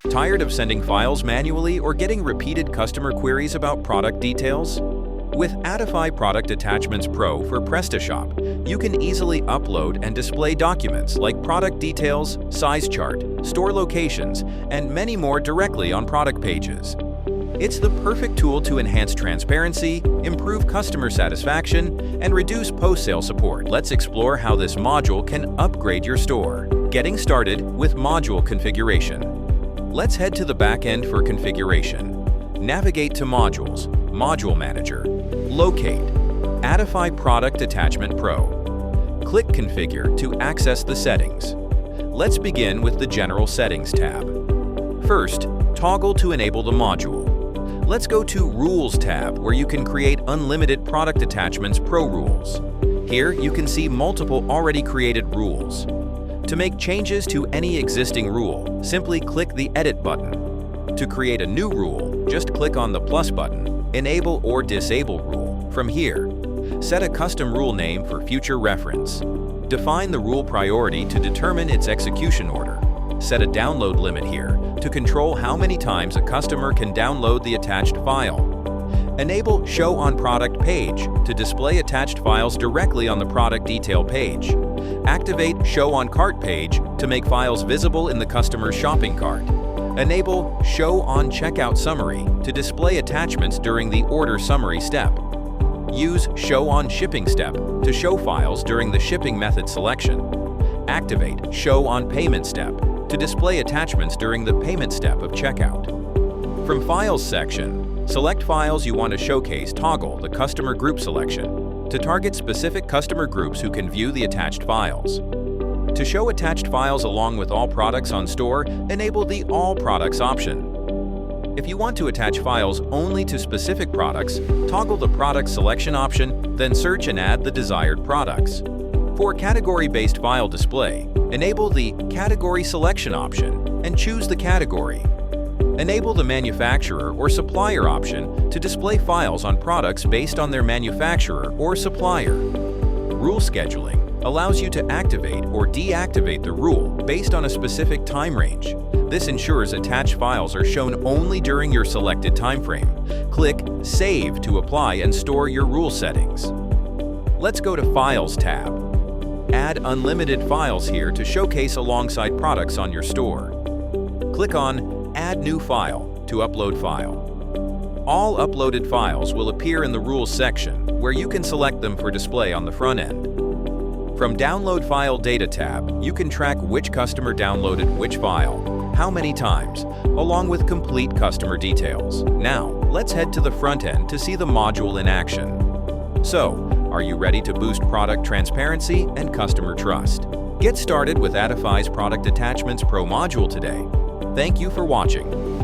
Tired of sending files manually or getting repeated customer queries about product details? With Addify Product Attachments Pro for PrestaShop, you can easily upload and display documents like product details, size chart, store locations, and many more directly on product pages. It's the perfect tool to enhance transparency, improve customer satisfaction, and reduce post-sale support. Let's explore how this module can upgrade your store. Getting started with module configuration. Let's head to the back end for configuration. Navigate to Modules, Module Manager, Locate, Addify Product Attachment Pro. Click Configure to access the settings. Let's begin with the General Settings tab. First, toggle to enable the module. Let's go to Rules tab, where you can create unlimited Product Attachments Pro rules. Here, you can see multiple already created rules. To make changes to any existing rule, simply click the Edit button. To create a new rule, just click on the plus button, Enable or Disable Rule. From here, set a custom rule name for future reference. Define the rule priority to determine its execution order. Set a download limit here to control how many times a customer can download the attached file. Enable Show on Product Page to display attached files directly on the product detail page. Activate Show on Cart page to make files visible in the customer's shopping cart. Enable Show on Checkout Summary to display attachments during the order summary step. Use Show on Shipping step to show files during the shipping method selection. Activate Show on Payment step to display attachments during the payment step of checkout. From Files section, select files you want to showcase. Toggle the Customer Group selection to target specific customer groups who can view the attached files. To show attached files along with all products on store, enable the All Products option. If you want to attach files only to specific products, toggle the Product Selection option, then search and add the desired products. For category-based file display, enable the Category Selection option and choose the category. Enable the Manufacturer or Supplier option to display files on products based on their manufacturer or supplier. Rule scheduling allows you to activate or deactivate the rule based on a specific time range. This ensures attached files are shown only during your selected time frame. Click Save to apply and store your rule settings. Let's go to Files tab. Add unlimited files here to showcase alongside products on your store. Click on Add New File to upload file. All uploaded files will appear in the Rules section, where you can select them for display on the front end. From Download File Data tab, you can track which customer downloaded which file, how many times, along with complete customer details. Now, let's head to the front end to see the module in action. So, are you ready to boost product transparency and customer trust? Get started with Addify's Product Attachments Pro module today. Thank you for watching.